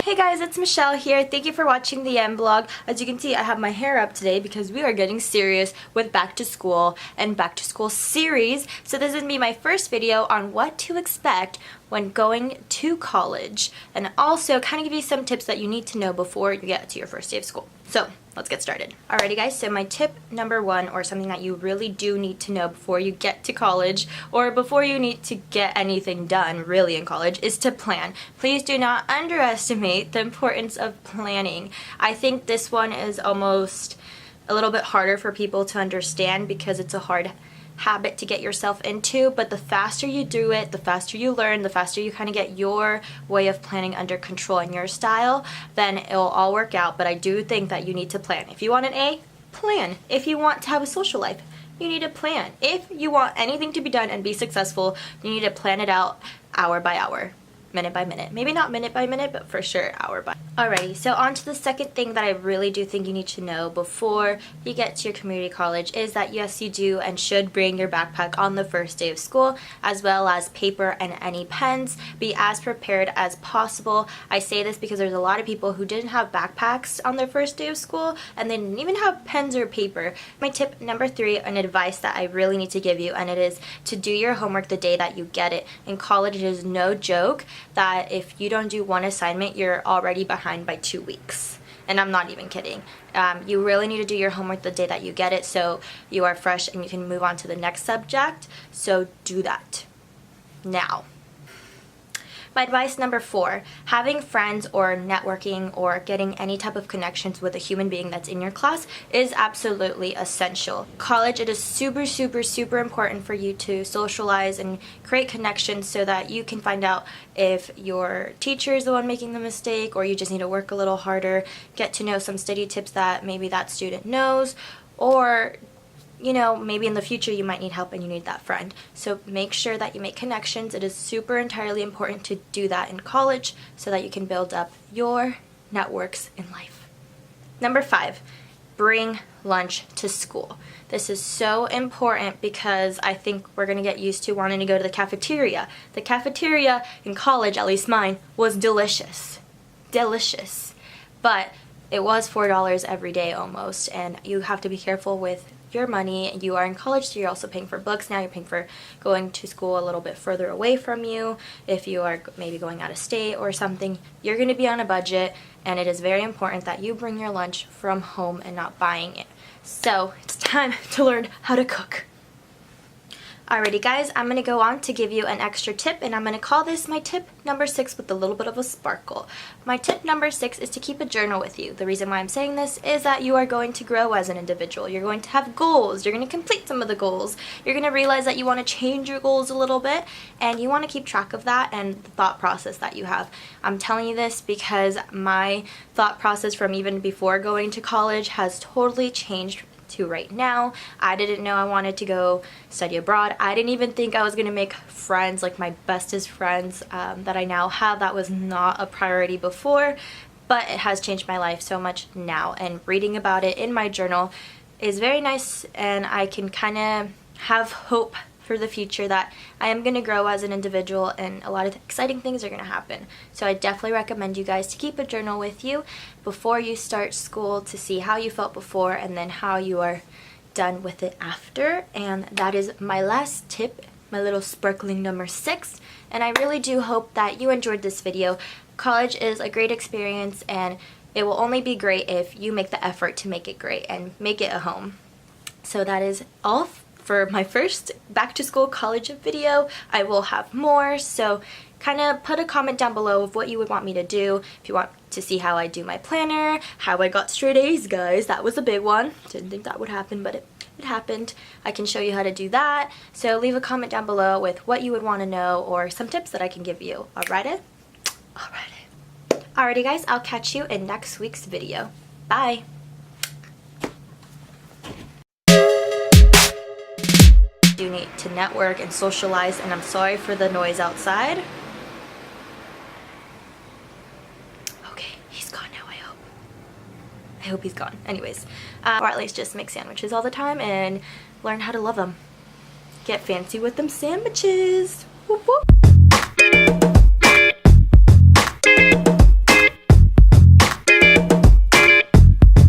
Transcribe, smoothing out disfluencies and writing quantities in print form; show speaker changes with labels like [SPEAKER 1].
[SPEAKER 1] Hey guys, it's Michelle here. Thank you for watching the M vlog. As you can see, I have my hair up today because we are getting serious with back to school and back to school series. So this is going to be my first video on what to expect when going to college, and also kind of give you some tips that you need to know before you get to your first day of school. So let's get started. Alrighty guys, so my tip number one, or something that you really do need to know before you get to college, or before you need to get anything done really in college, is to plan. Please do not underestimate the importance of planning. I think this one is almost a little bit harder for people to understand because it's a hard habit to get yourself into, but the faster you do it, the faster you learn, the faster you kind of get your way of planning under control and your style, then it'll all work out. But I do think that you need to plan. If you want an A, plan. If you want to have a social life, you need to plan. If you want anything to be done and be successful, you need to plan it out hour by hour, minute by minute. Maybe not minute by minute, but for sure hour by. Alrighty, so on to the second thing that I really do think you need to know before you get to your community college is that yes, you do and should bring your backpack on the first day of school, as well as paper and any pens. Be as prepared as possible. I say this because there's a lot of people who didn't have backpacks on their first day of school and they didn't even have pens or paper. My tip number three, an advice that I really need to give you, and it is to do your homework the day that you get it. In college, it is no joke that if you don't do one assignment, you're already behind by 2 weeks. And I'm not even kidding. You really need to do your homework the day that you get it so you are fresh and you can move on to the next subject. So do that now. My advice number four, having friends or networking or getting any type of connections with a human being that's in your class is absolutely essential. College, it is super, super, super important for you to socialize and create connections so that you can find out if your teacher is the one making the mistake or you just need to work a little harder, get to know some study tips that maybe that student knows, or you know, maybe in the future you might need help and you need that friend. So make sure that you make connections. It is super entirely important to do that in college so that you can build up your networks in life. Number five, bring lunch to school. This is so important because I think we're going to get used to wanting to go to the cafeteria. The cafeteria in college, at least mine, was delicious. Delicious. But it was $4 every day almost, and you have to be careful with your money. You are in college, so you're also paying for books now. You're paying for going to school a little bit further away from you. If you are maybe going out of state or something, you're going to be on a budget, and it is very important that you bring your lunch from home and not buying it. So it's time to learn how to cook. Alrighty guys, I'm going to go on to give you an extra tip, and I'm going to call this my tip number 6 with a little bit of a sparkle. My tip number 6 is to keep a journal with you. The reason why I'm saying this is that you are going to grow as an individual. You're going to have goals. You're going to complete some of the goals. You're going to realize that you want to change your goals a little bit, and you want to keep track of that and the thought process that you have. I'm telling you this because my thought process from even before going to college has totally changed to right now. I didn't know I wanted to go study abroad. I didn't even think I was going to make friends, like my bestest friends that I now have. That was not a priority before, but it has changed my life so much now, and reading about it in my journal is very nice, and I can kind of have hope for the future that I am going to grow as an individual and a lot of exciting things are going to happen. So I definitely recommend you guys to keep a journal with you before you start school to see how you felt before and then how you are done with it after. And that is my last tip, my little sparkling number 6. And I really do hope that you enjoyed this video. College is a great experience, and it will only be great if you make the effort to make it great and make it a home. So that is all for my first back to school college video. I will have more, so kind of put a comment down below of what you would want me to do. If you want to see how I do my planner, how I got straight A's, guys, that was a big one. Didn't think that would happen, but it happened. I can show you how to do that. So leave a comment down below with what you would want to know or some tips that I can give you. Alrighty? Alrighty guys, I'll catch you in next week's video. Bye! You need to network and socialize, and I'm sorry for the noise outside. Okay, he's gone now, I hope he's gone. Anyways, or at least just make sandwiches all the time and learn how to love them. Get fancy with them sandwiches. Whoop, whoop.